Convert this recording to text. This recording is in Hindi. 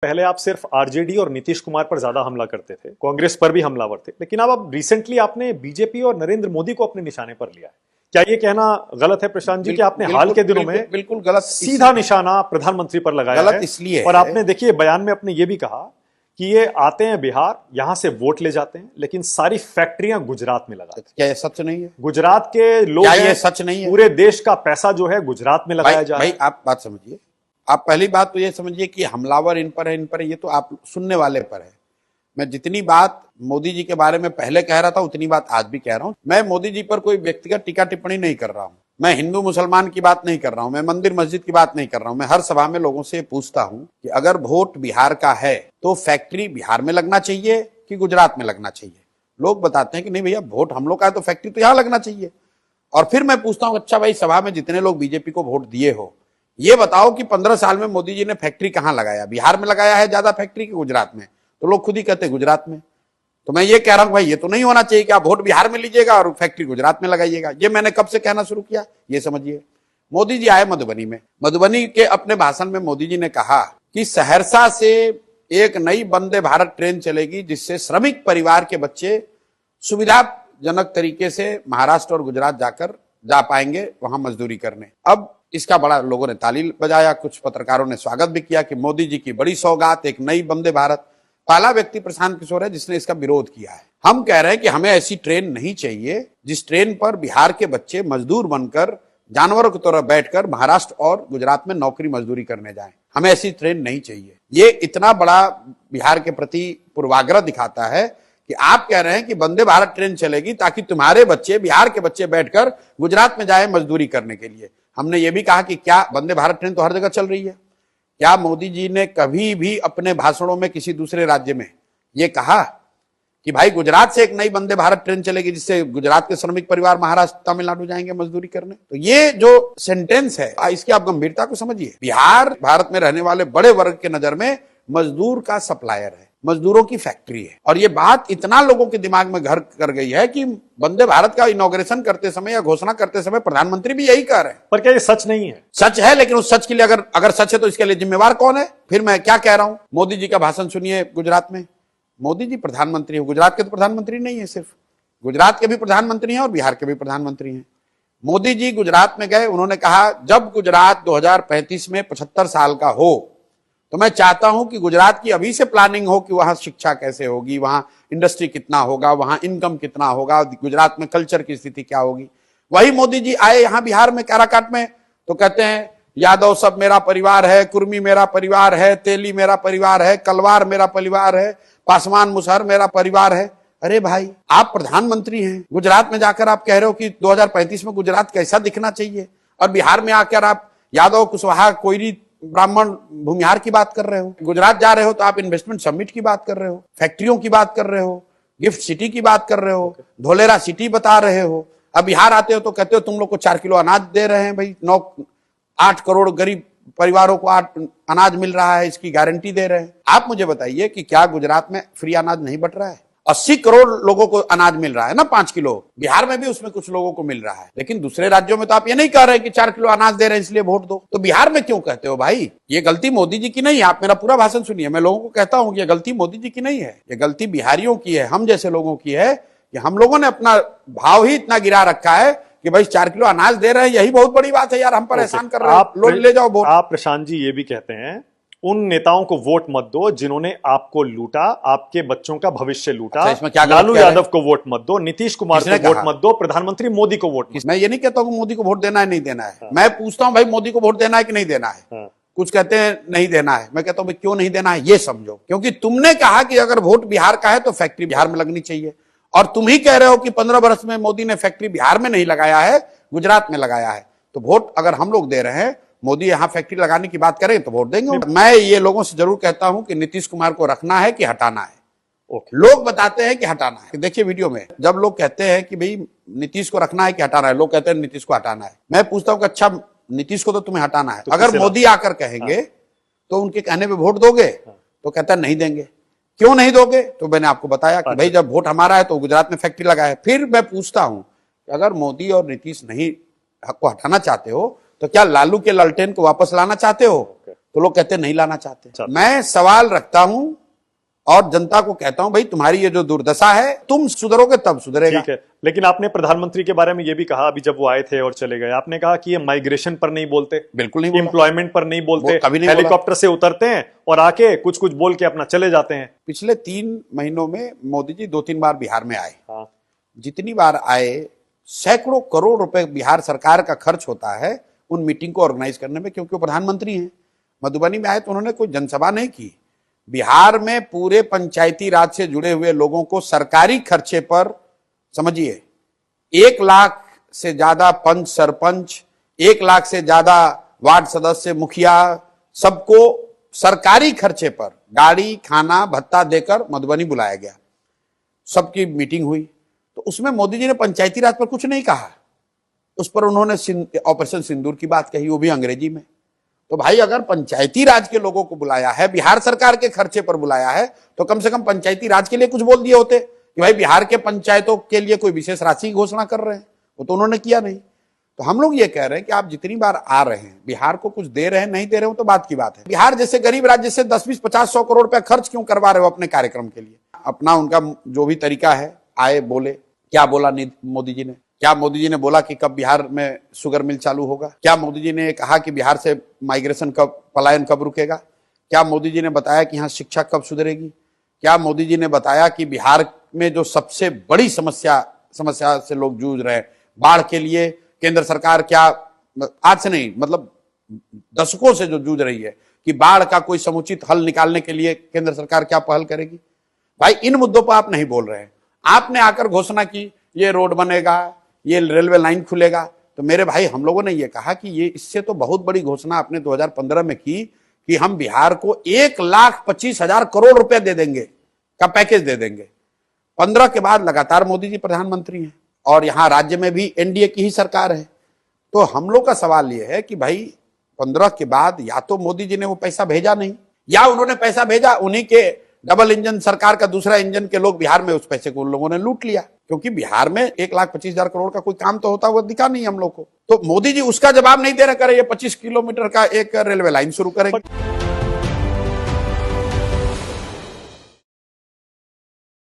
पहले आप सिर्फ आरजेडी और नीतीश कुमार पर ज्यादा हमला करते थे, कांग्रेस पर भी हमलावर थे, लेकिन अब रिसेंटली आपने बीजेपी और नरेंद्र मोदी को अपने निशाने पर लिया है। क्या ये कहना गलत है प्रशांत जी कि आपने हाल के दिनों में बिल्कुल गलत सीधा निशाना प्रधानमंत्री पर लगाया गलत है? इसलिए और आपने देखिए बयान में अपने ये भी कहा कि ये आते हैं बिहार, यहां से वोट ले जाते हैं, लेकिन सारी फैक्ट्रियां गुजरात में लगाते हैं। क्या ये सच नहीं है? गुजरात के लोग क्या ये सच नहीं है? पूरे देश का पैसा जो है गुजरात में लगाया जा रहा है। भाई आप बात समझिए, आप पहली बात तो ये समझिए कि हमलावर इन पर है, ये तो आप सुनने वाले पर है। मैं जितनी बात मोदी जी के बारे में पहले कह रहा था उतनी बात आज भी कह रहा हूं। मैं मोदी जी पर कोई व्यक्तिगत टीका टिप्पणी नहीं कर रहा हूं, मैं हिंदू मुसलमान की बात नहीं कर रहा हूं, मैं मंदिर मस्जिद की बात नहीं कर रहा हूं। मैं हर सभा में लोगों से पूछता हूं कि अगर वोट बिहार का है तो फैक्ट्री बिहार में लगना चाहिए कि गुजरात में लगना चाहिए? लोग बताते हैं कि नहीं भैया, वोट हम लोग का है तो फैक्ट्री तो यहां लगना चाहिए। और फिर मैं पूछता हूं, अच्छा भाई सभा में जितने लोग बीजेपी को वोट दिए हो, ये बताओ कि 15 साल में मोदी जी ने फैक्ट्री कहां लगाया? बिहार में लगाया है ज्यादा फैक्ट्री कि गुजरात में? तो लोग खुद ही कहते हैं गुजरात में। तो मैं ये कह रहा हूं भाई, ये तो नहीं होना चाहिए कि आप वोट बिहार में लीजिएगा और फैक्ट्री गुजरात में लगाइएगा। ये मैंने कब से कहना शुरू किया, ये समझिए। मोदी जी आए मधुबनी में, मधुबनी के अपने भाषण में मोदी जी ने कहा कि सहरसा से एक नई वंदे भारत ट्रेन चलेगी जिससे श्रमिक परिवार के बच्चे सुविधाजनक तरीके से महाराष्ट्र और गुजरात जा पाएंगे वहां मजदूरी करने। अब इसका बड़ा लोगों ने ताली बजाया, कुछ पत्रकारों ने स्वागत भी किया कि मोदी जी की बड़ी सौगात, एक नई वंदे भारत। पहला व्यक्ति प्रशांत किशोर है जिसने इसका विरोध किया है। हम कह रहे हैं कि हमें ऐसी ट्रेन नहीं चाहिए जिस ट्रेन पर बिहार के बच्चे मजदूर बनकर जानवरों की तरह बैठकर महाराष्ट्र और गुजरात में नौकरी मजदूरी करने जाएं। हमें ऐसी ट्रेन नहीं चाहिए। ये इतना बड़ा बिहार के प्रति पूर्वाग्रह दिखाता है कि आप कह रहे हैं कि वंदे भारत ट्रेन चलेगी ताकि तुम्हारे बच्चे, बिहार के बच्चे बैठकर गुजरात में जाए मजदूरी करने के लिए। हमने ये भी कहा कि क्या वंदे भारत ट्रेन तो हर जगह चल रही है? क्या मोदी जी ने कभी भी अपने भाषणों में किसी दूसरे राज्य में ये कहा कि भाई गुजरात से एक नई वंदे भारत ट्रेन चलेगी जिससे गुजरात के श्रमिक परिवार महाराष्ट्र तमिलनाडु जाएंगे मजदूरी करने? तो ये जो सेंटेंस है इसकी आप गंभीरता को समझिए। बिहार भारत में रहने वाले बड़े वर्ग के नजर में मजदूर का सप्लायर है, मजदूरों की फैक्ट्री है। और ये बात इतना लोगों के दिमाग में घर कर गई है कि वंदे भारत का इनॉग्रेशन करते समय या घोषणा करते समय प्रधानमंत्री भी यही कह रहे हैं। पर क्या ये सच नहीं है? सच है, लेकिन उस सच के लिए अगर सच है तो इसके लिए जिम्मेवार कौन है? फिर मैं क्या कह रहा हूं, मोदी जी का भाषण सुनिए गुजरात में। मोदी जी प्रधानमंत्री है, गुजरात के तो प्रधानमंत्री नहीं है, सिर्फ गुजरात के भी प्रधानमंत्री हैं और बिहार के भी प्रधानमंत्री हैं। मोदी जी गुजरात में गए, उन्होंने कहा जब गुजरात 2035 में 75 साल का हो तो मैं चाहता हूं कि गुजरात की अभी से प्लानिंग हो कि वहां शिक्षा कैसे होगी, वहां इंडस्ट्री कितना होगा, वहां इनकम कितना होगा, गुजरात में कल्चर की स्थिति क्या होगी। वही मोदी जी आए यहां बिहार में काराकाट में तो कहते हैं यादव सब मेरा परिवार है, कुर्मी मेरा परिवार है, तेली मेरा परिवार है, कलवार मेरा परिवार है, पासवान मुसहर मेरा परिवार है। अरे भाई, आप प्रधानमंत्री हैं, गुजरात में जाकर आप कह रहे हो कि 2035 में गुजरात कैसा दिखना चाहिए, और बिहार में आकर आप यादव कुशवाहा कोयरी ब्राह्मण भूमिहार की बात कर रहे हो। गुजरात जा रहे हो तो आप इन्वेस्टमेंट समिट की बात कर रहे हो, फैक्ट्रियों की बात कर रहे हो, गिफ्ट सिटी की बात कर रहे हो, धोलेरा सिटी बता रहे हो। अब बिहार आते हो तो कहते हो तुम लोग को 4 किलो अनाज दे रहे हैं। भाई 8 करोड़ गरीब परिवारों को अनाज मिल रहा है, इसकी गारंटी दे रहे हैं। आप मुझे बताइए कि क्या गुजरात में फ्री अनाज नहीं बट रहा है? 80 करोड़ लोगों को अनाज मिल रहा है ना, 5 किलो। बिहार में भी उसमें कुछ लोगों को मिल रहा है, लेकिन दूसरे राज्यों में तो आप ये नहीं कह रहे कि 4 किलो अनाज दे रहे हैं इसलिए वोट दो। तो बिहार में क्यों कहते हो भाई? ये गलती मोदी जी की नहीं है। आप मेरा पूरा भाषण सुनिए, मैं लोगों को कहता हूं कि ये गलती मोदी जी की नहीं है, ये गलती बिहारियों की है, हम जैसे लोगों की है कि हम लोगों ने अपना भाव ही इतना गिरा रखा है कि भाई 4 किलो अनाज दे रहे हैं, यही बहुत बड़ी बात है यार, हम पर एहसान कर रहे हैं, लो ले जाओ वोट। आप प्रशांत जी ये भी कहते हैं उन नेताओं को वोट मत दो जिन्होंने आपको लूटा, आपके बच्चों का भविष्य लूटा। अच्छा, इसमें क्या लालू यादव को वोट मत दो, नीतीश कुमार को वोट मत दो, प्रधानमंत्री मोदी को वोट मत। मैं ये नहीं कहता हूं मोदी को वोट देना है नहीं देना है। हाँ। मैं पूछता हूं भाई मोदी को वोट देना है कि नहीं देना है? हाँ। कुछ कहते हैं नहीं देना है, मैं कहता हूं क्यों नहीं देना है ये समझो। क्योंकि तुमने कहा कि अगर वोट बिहार का है तो फैक्ट्री बिहार में लगनी चाहिए, और तुम ही कह रहे हो कि 15 वर्ष में मोदी ने फैक्ट्री बिहार में नहीं लगाया है, गुजरात में लगाया है। तो वोट अगर हम लोग दे रहे हैं, मोदी यहां फैक्ट्री लगाने की बात करें तो वोट देंगे। मैं ये लोगों से जरूर कहता हूं कि नीतीश कुमार को रखना है कि हटाना है। लोग बताते हैं कि हटाना है। देखिए वीडियो में जब लोग कहते हैं कि भाई नीतीश को रखना है कि हटाना है, लोग कहते हैं नीतीश को हटाना है। मैं पूछता हूं कि अच्छा नीतीश को तो तुम्हें हटाना है, अगर मोदी आकर कहेंगे तो उनके कहने पे वोट दोगे? तो कहता है नहीं देंगे। क्यों नहीं दोगे? तो मैंने आपको बताया कि भाई जब वोट हमारा है तो गुजरात में फैक्ट्री लगाए। फिर मैं पूछता हूं अगर मोदी और नीतीश नहीं को हटाना चाहते हो तो क्या लालू के लालटेन को वापस लाना चाहते हो? तो लोग कहते हैं नहीं लाना चाहते। चाहते। मैं सवाल रखता हूं और जनता को कहता हूं, भाई तुम्हारी ये जो दुर्दशा है, तुम सुधरोगे तब सुधरेगा। ठीक है, लेकिन आपने प्रधानमंत्री के बारे में ये भी कहा अभी जब वो आए थे और चले गए, आपने कहा कि ये माइग्रेशन पर नहीं बोलते, बिल्कुल नहीं बोला। एम्प्लॉयमेंट पर नहीं बोलते, कभी नहीं बोला। हेलीकॉप्टर से उतरते हैं और आके कुछ कुछ बोल के अपना चले जाते हैं। पिछले 3 महीनों में मोदी जी 2-3 बार बिहार में आए। हाँ, जितनी बार आए, सैकड़ों करोड़ रुपए बिहार सरकार का खर्च होता है उन मीटिंग को ऑर्गेनाइज करने में, क्योंकि वो प्रधानमंत्री हैं। मधुबनी में आए तो उन्होंने कोई जनसभा नहीं की। बिहार में पूरे पंचायती राज से जुड़े हुए लोगों को सरकारी खर्चे पर, समझिए, 1 लाख से ज्यादा पंच सरपंच, 1 लाख से ज्यादा वार्ड सदस्य, मुखिया, सबको सरकारी खर्चे पर गाड़ी, खाना, भत्ता देकर मधुबनी बुलाया गया। सबकी मीटिंग हुई, तो उसमें मोदी जी ने पंचायती राज पर कुछ नहीं कहा। उस पर उन्होंने ऑपरेशन सिंदूर की बात कही, वो भी अंग्रेजी में। तो भाई अगर पंचायती राज के लोगों को बुलाया है, बिहार सरकार के खर्चे पर बुलाया है, तो कम से कम पंचायती राज के लिए कुछ बोल दिए होते कि भाई बिहार के पंचायतों के लिए कोई विशेष राशि की घोषणा कर रहे हैं। वो तो उन्होंने किया नहीं। तो हम लोग ये कह रहे हैं कि आप जितनी बार आ रहे हैं, बिहार को कुछ दे रहे हैं, नहीं दे रहे हो तो बात की बात है। बिहार जैसे गरीब राज्य से 10, 20, 50, 100 करोड़ रुपया खर्च क्यों करवा रहे हो अपने कार्यक्रम के लिए? अपना उनका जो भी तरीका है, आए बोले। क्या बोला मोदी जी ने? क्या मोदी जी ने बोला कि कब बिहार में शुगर मिल चालू होगा? क्या मोदी जी ने कहा कि बिहार से माइग्रेशन कब, पलायन कब रुकेगा? क्या मोदी जी ने बताया कि यहाँ शिक्षा कब सुधरेगी? क्या मोदी जी ने बताया कि बिहार में जो सबसे बड़ी समस्या से लोग जूझ रहे हैं, बाढ़ के लिए केंद्र सरकार क्या, आज से नहीं मतलब दशकों से जो जूझ रही है, कि बाढ़ का कोई समुचित हल निकालने के लिए केंद्र सरकार क्या पहल करेगी? भाई इन मुद्दों पर आप नहीं बोल रहे हैं। आपने आकर घोषणा की ये रोड बनेगा, ये रेलवे लाइन खुलेगा। तो मेरे भाई, हम लोगों ने ये कहा कि ये इससे तो बहुत बड़ी घोषणा आपने 2015 में की कि हम बिहार को 1,25,000 करोड़ रुपए दे देंगे, का पैकेज दे देंगे। 15 के बाद लगातार मोदी जी प्रधानमंत्री हैं और यहाँ राज्य में भी एनडीए की ही सरकार है। तो हम लोग का सवाल ये है कि भाई 15 के बाद या तो मोदी जी ने वो पैसा भेजा नहीं, या उन्होंने पैसा भेजा, उन्हीं के डबल इंजन सरकार का दूसरा इंजन के लोग बिहार में उस पैसे को उन लोगों ने लूट लिया। क्योंकि बिहार में 1,25,000 करोड़ का कोई काम तो होता हुआ दिखा नहीं हम लोग को। तो मोदी जी उसका जवाब नहीं दे रहे, करे ये 25 किलोमीटर का एक रेलवे लाइन शुरू करेंगे।